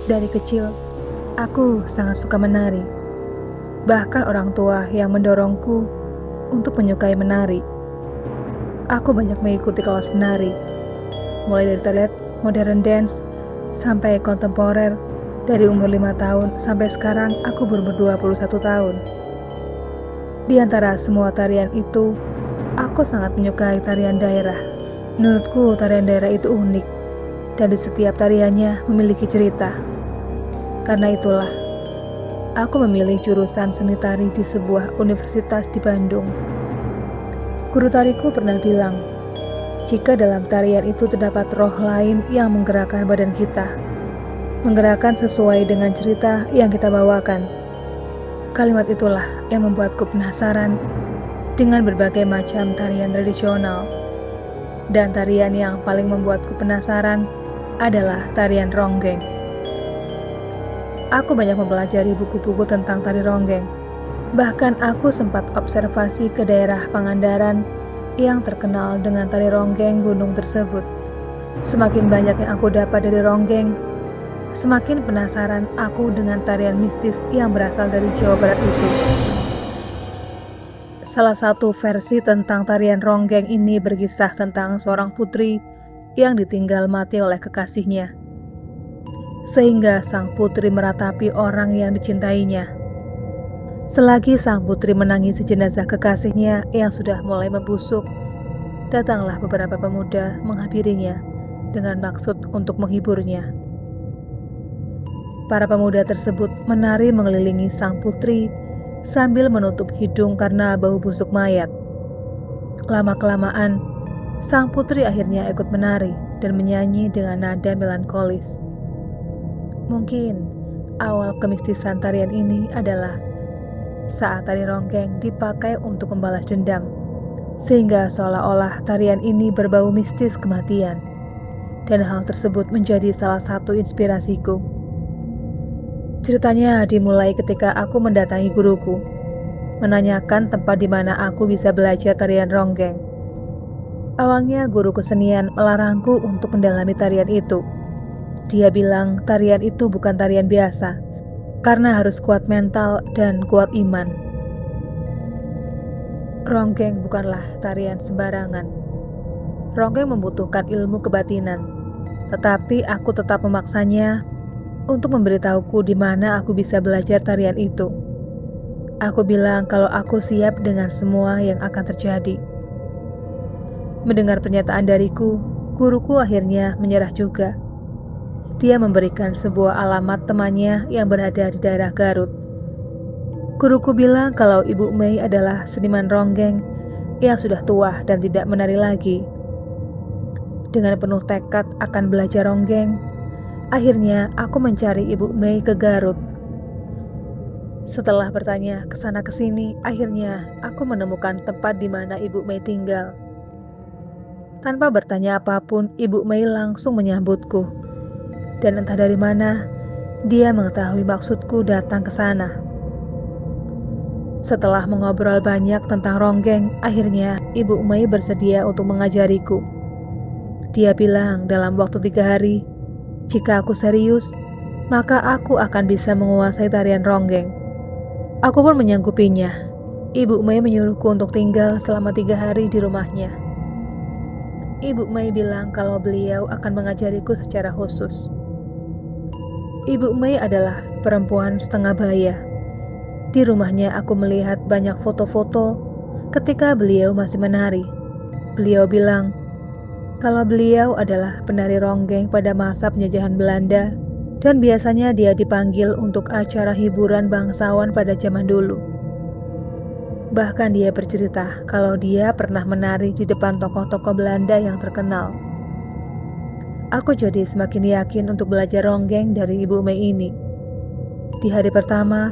Dari kecil, aku sangat suka menari. Bahkan orang tua yang mendorongku untuk menyukai menari. Aku banyak mengikuti kelas menari, mulai dari tarian modern dance sampai kontemporer. Dari umur 5 tahun sampai sekarang aku berumur 21 tahun. Di antara semua tarian itu, aku sangat menyukai tarian daerah. Menurutku tarian daerah itu unik, dan di setiap tariannya memiliki cerita. Karena itulah, aku memilih jurusan seni tari di sebuah universitas di Bandung. Guru tariku pernah bilang, jika dalam tarian itu terdapat roh lain yang menggerakkan badan kita, menggerakkan sesuai dengan cerita yang kita bawakan. Kalimat itulah yang membuatku penasaran dengan berbagai macam tarian tradisional. Dan tarian yang paling membuatku penasaran adalah tarian ronggeng. Aku banyak mempelajari buku-buku tentang tari ronggeng. Bahkan aku sempat observasi ke daerah Pangandaran yang terkenal dengan tari ronggeng gunung tersebut. Semakin banyak yang aku dapat dari ronggeng, semakin penasaran aku dengan tarian mistis yang berasal dari Jawa Barat itu. Salah satu versi tentang tarian ronggeng ini berkisah tentang seorang putri yang ditinggal mati oleh kekasihnya, sehingga sang putri meratapi orang yang dicintainya. Selagi sang putri menangisi jenazah kekasihnya yang sudah mulai membusuk, datanglah beberapa pemuda menghampirinya dengan maksud untuk menghiburnya. Para pemuda tersebut menari mengelilingi sang putri sambil menutup hidung karena bau busuk mayat. Lama-kelamaan, sang putri akhirnya ikut menari dan menyanyi dengan nada melankolis. Mungkin awal kemistisan tarian ini adalah saat tari ronggeng dipakai untuk membalas dendam, sehingga seolah-olah tarian ini berbau mistis kematian, dan hal tersebut menjadi salah satu inspirasiku. Ceritanya dimulai ketika aku mendatangi guruku, menanyakan tempat di mana aku bisa belajar tarian ronggeng. Awalnya guru kesenian melarangku untuk mendalami tarian itu. Dia bilang tarian itu bukan tarian biasa, karena harus kuat mental dan kuat iman. Ronggeng bukanlah tarian sembarangan. Ronggeng membutuhkan ilmu kebatinan, tetapi aku tetap memaksanya untuk memberitahuku di mana aku bisa belajar tarian itu. Aku bilang kalau aku siap dengan semua yang akan terjadi. Mendengar pernyataan dariku, guruku akhirnya menyerah juga. Dia memberikan sebuah alamat temannya yang berada di daerah Garut. Guruku bilang kalau Ibu Mei adalah seniman ronggeng yang sudah tua dan tidak menari lagi. Dengan penuh tekad akan belajar ronggeng, akhirnya aku mencari Ibu Mei ke Garut. Setelah bertanya ke sana ke sini, akhirnya aku menemukan tempat di mana Ibu Mei tinggal. Tanpa bertanya apapun, Ibu Mei langsung menyambutku. Dan entah dari mana, dia mengetahui maksudku datang ke sana. Setelah mengobrol banyak tentang ronggeng, akhirnya Ibu Mei bersedia untuk mengajariku. Dia bilang dalam waktu 3 hari, jika aku serius, maka aku akan bisa menguasai tarian ronggeng. Aku pun menyanggupinya. Ibu Mei menyuruhku untuk tinggal selama 3 hari di rumahnya. Ibu Mei bilang kalau beliau akan mengajariku secara khusus. Ibu Mei adalah perempuan setengah baya. Di rumahnya aku melihat banyak foto-foto ketika beliau masih menari. Beliau bilang kalau beliau adalah penari ronggeng pada masa penjajahan Belanda dan biasanya dia dipanggil untuk acara hiburan bangsawan pada zaman dulu. Bahkan dia bercerita kalau dia pernah menari di depan tokoh-tokoh Belanda yang terkenal. Aku jadi semakin yakin untuk belajar ronggeng dari Ibu Mei ini. Di hari pertama,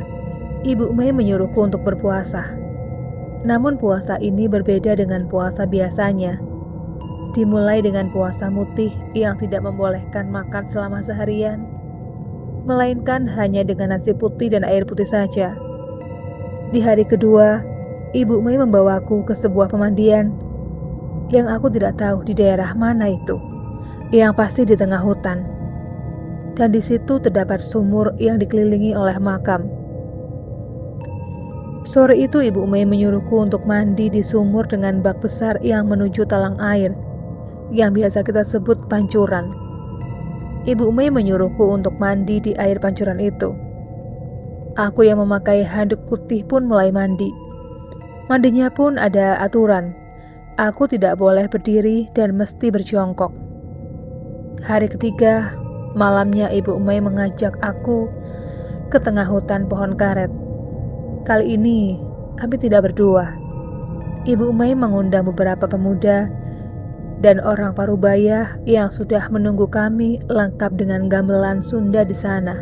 Ibu Mei menyuruhku untuk berpuasa. Namun puasa ini berbeda dengan puasa biasanya. Dimulai dengan puasa mutih yang tidak membolehkan makan selama seharian, melainkan hanya dengan nasi putih dan air putih saja. Di hari kedua, Ibu Mei membawaku ke sebuah pemandian yang aku tidak tahu di daerah mana itu, yang pasti di tengah hutan. dan di situ terdapat sumur yang dikelilingi oleh makam. Sore itu Ibu Mei menyuruhku untuk mandi di sumur dengan bak besar yang menuju talang air, yang biasa kita sebut pancuran. Ibu Mei menyuruhku untuk mandi di air pancuran itu. Aku yang memakai handuk putih pun mulai mandi. Mandinya pun ada aturan. Aku tidak boleh berdiri dan mesti berjongkok. Hari ketiga, malamnya Ibu Mei mengajak aku ke tengah hutan pohon karet. Kali ini, kami tidak berdua. Ibu Mei mengundang beberapa pemuda dan orang Parubaya yang sudah menunggu kami lengkap dengan gamelan Sunda di sana.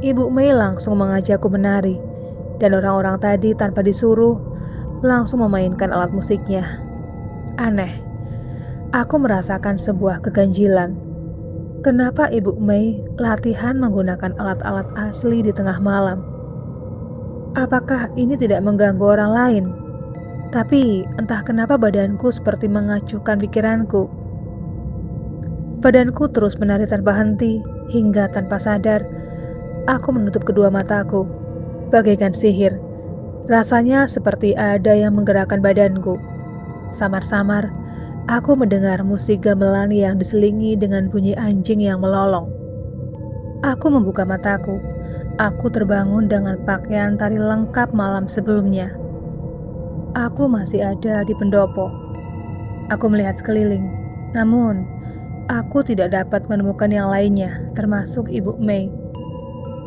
Ibu Mei langsung mengajakku menari, dan orang-orang tadi tanpa disuruh langsung memainkan alat musiknya. Aneh, aku merasakan sebuah keganjilan. Kenapa Ibu Mei latihan menggunakan alat-alat asli di tengah malam? Apakah ini tidak mengganggu orang lain? Tapi entah kenapa badanku seperti mengacuhkan pikiranku. Badanku terus menari tanpa henti, hingga tanpa sadar, aku menutup kedua mataku. Bagaikan sihir, rasanya seperti ada yang menggerakkan badanku. Samar-samar, aku mendengar musik gamelan yang diselingi dengan bunyi anjing yang melolong. Aku membuka mataku. Aku terbangun dengan pakaian tari lengkap malam sebelumnya. Aku masih ada di pendopo. Aku melihat sekeliling, namun aku tidak dapat menemukan yang lainnya, termasuk Ibu Mei.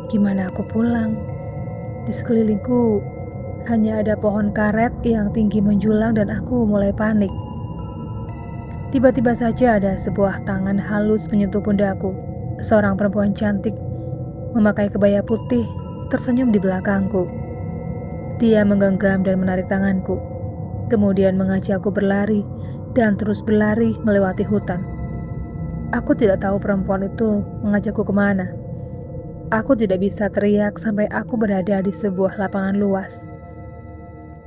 Gimana aku pulang? Di sekelilingku hanya ada pohon karet yang tinggi menjulang dan aku mulai panik. Tiba-tiba saja ada sebuah tangan halus menyentuh pundakku. Seorang perempuan cantik memakai kebaya putih tersenyum di belakangku. Dia menggenggam dan menarik tanganku, kemudian mengajakku berlari dan terus berlari melewati hutan. Aku tidak tahu perempuan itu mengajakku kemana. Aku tidak bisa teriak sampai aku berada di sebuah lapangan luas.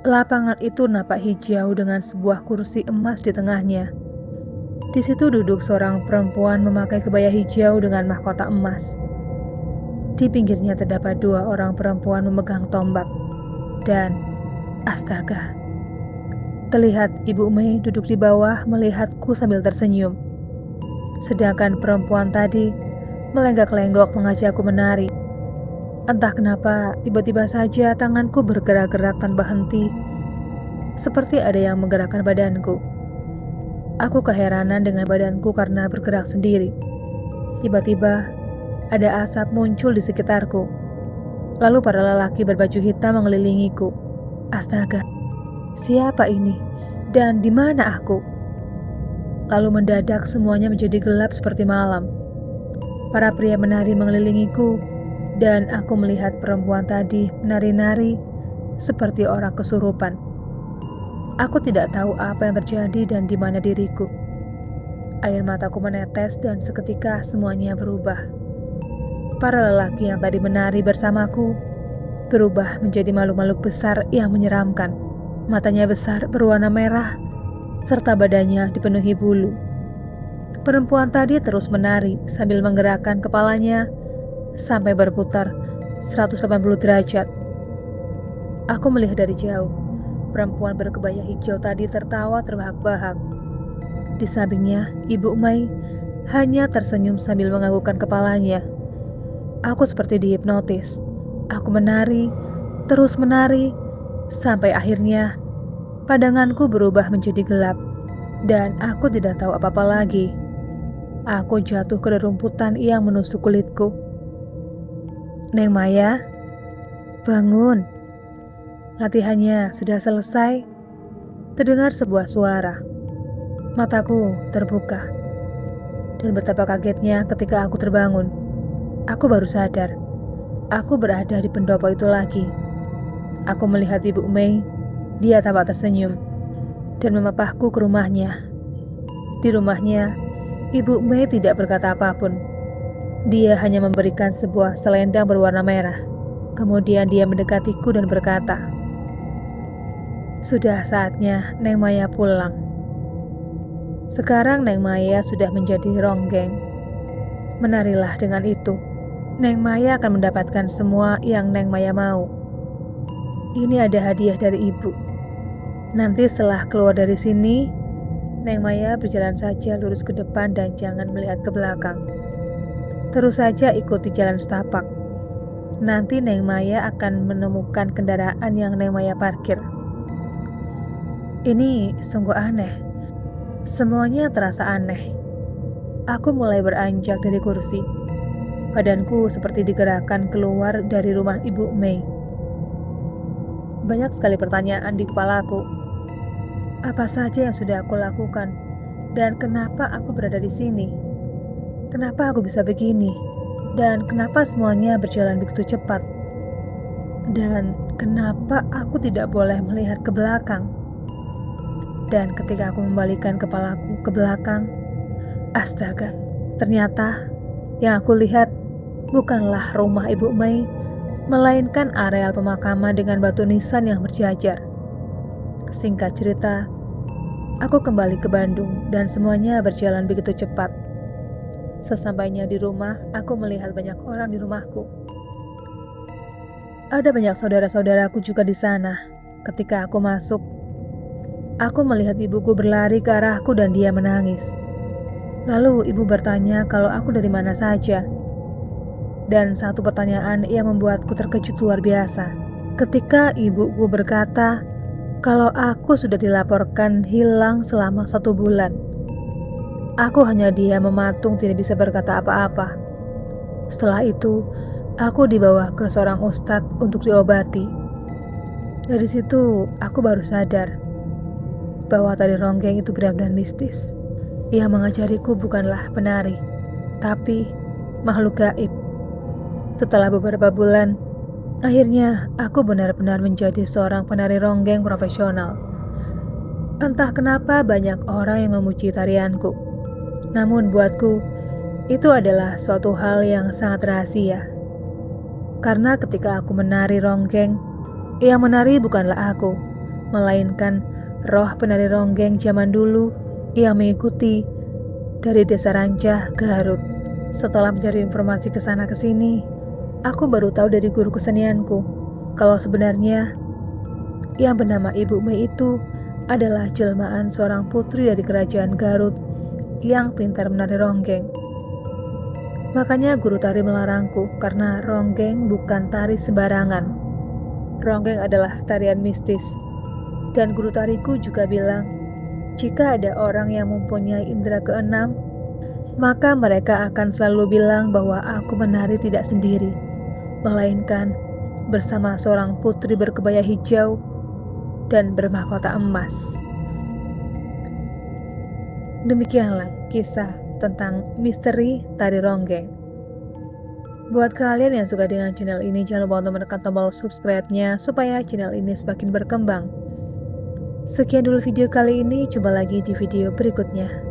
Lapangan itu nampak hijau dengan sebuah kursi emas di tengahnya. Di situ duduk seorang perempuan memakai kebaya hijau dengan mahkota emas. Di pinggirnya terdapat dua orang perempuan memegang tombak. Dan, astaga, terlihat Ibu Mei duduk di bawah melihatku sambil tersenyum. Sedangkan perempuan tadi melenggak-lenggok mengajakku menari. Entah kenapa, tiba-tiba saja tanganku bergerak-gerak tanpa henti, seperti ada yang menggerakkan badanku. Aku keheranan dengan badanku karena bergerak sendiri. Tiba-tiba, ada asap muncul di sekitarku. Lalu para lelaki berbaju hitam mengelilingiku. Astaga, siapa ini? Dan di mana aku? Lalu mendadak semuanya menjadi gelap seperti malam. Para pria menari mengelilingiku, dan aku melihat perempuan tadi menari-nari seperti orang kesurupan. Aku tidak tahu apa yang terjadi dan di mana diriku. Air mataku menetes dan seketika semuanya berubah. Para lelaki yang tadi menari bersamaku berubah menjadi makhluk-makhluk besar yang menyeramkan. Matanya besar berwarna merah, serta badannya dipenuhi bulu. Perempuan tadi terus menari sambil menggerakkan kepalanya sampai berputar 180 derajat. Aku melihat dari jauh. Perempuan berkebaya hijau tadi tertawa terbahak-bahak. Di sampingnya, Ibu Mei hanya tersenyum sambil menganggukkan kepalanya. Aku seperti dihipnotis. Aku menari, terus menari, sampai akhirnya pandanganku berubah menjadi gelap, dan aku tidak tahu apa-apa lagi. Aku jatuh ke rerumputan yang menusuk kulitku. Neng Maya, bangun. Latihannya sudah selesai. Terdengar sebuah suara. Mataku terbuka. Dan betapa kagetnya ketika aku terbangun. Aku baru sadar. Aku berada di pendopo itu lagi. Aku melihat Ibu Mei. Dia tampak tersenyum dan memapahku ke rumahnya. Di rumahnya, Ibu Mei tidak berkata apapun. Dia hanya memberikan sebuah selendang berwarna merah. Kemudian dia mendekatiku dan berkata, "Sudah saatnya Neng Maya pulang. Sekarang Neng Maya sudah menjadi ronggeng. Menarilah dengan itu. Neng Maya akan mendapatkan semua yang Neng Maya mau. Ini ada hadiah dari ibu. Nanti setelah keluar dari sini, Neng Maya berjalan saja lurus ke depan dan jangan melihat ke belakang. Terus saja ikuti jalan setapak. Nanti Neng Maya akan menemukan kendaraan yang Neng Maya parkir. Ini sungguh aneh. Semuanya terasa aneh. Aku mulai beranjak dari kursi. Badanku seperti digerakkan keluar dari rumah Ibu Mei. Banyak sekali pertanyaan di kepalaku. Apa saja yang sudah aku lakukan? Dan kenapa aku berada di sini? Kenapa aku bisa begini? Dan kenapa semuanya berjalan begitu cepat? Dan kenapa aku tidak boleh melihat ke belakang? Dan ketika aku membalikan kepalaku ke belakang, astaga, ternyata yang aku lihat bukanlah rumah Ibu Mei, melainkan areal pemakaman dengan batu nisan yang berjajar. Singkat cerita, aku kembali ke Bandung dan semuanya berjalan begitu cepat. Sesampainya di rumah, aku melihat banyak orang di rumahku. Ada banyak saudara-saudaraku juga di sana. Ketika aku masuk, aku melihat ibuku berlari ke arahku dan dia menangis. Lalu ibu bertanya kalau aku dari mana saja. Dan satu pertanyaan yang membuatku terkejut luar biasa. Ketika ibuku berkata kalau aku sudah dilaporkan hilang selama 1 bulan. Aku hanya diam mematung tidak bisa berkata apa-apa. Setelah itu, aku dibawa ke seorang ustadz untuk diobati. Dari situ, aku baru sadar bahwa tari ronggeng itu benar-benar mistis. Yang mengajariku bukanlah penari, tapi makhluk gaib. Setelah beberapa bulan, akhirnya aku benar-benar menjadi seorang penari ronggeng profesional. Entah kenapa banyak orang yang memuji tarianku. Namun buatku, itu adalah suatu hal yang sangat rahasia. Karena ketika aku menari ronggeng, yang menari bukanlah aku, melainkan roh penari ronggeng zaman dulu yang mengikuti dari Desa Rancah, Garut. Setelah mencari informasi ke sana ke sini, aku baru tahu dari guru kesenianku kalau sebenarnya yang bernama Ibu Mei itu adalah jelmaan seorang putri dari kerajaan Garut yang pintar menari ronggeng. Makanya guru tari melarangku karena ronggeng bukan tari sembarangan. Ronggeng adalah tarian mistis. Dan guru tariku juga bilang, jika ada orang yang mempunyai indera keenam, maka mereka akan selalu bilang bahwa aku menari tidak sendiri, melainkan bersama seorang putri berkebaya hijau dan bermahkota emas. Demikianlah kisah tentang misteri tari ronggeng. Buat kalian yang suka dengan channel ini, jangan lupa untuk menekan tombol subscribe-nya supaya channel ini semakin berkembang. Sekian dulu video kali ini, jumpa lagi di video berikutnya.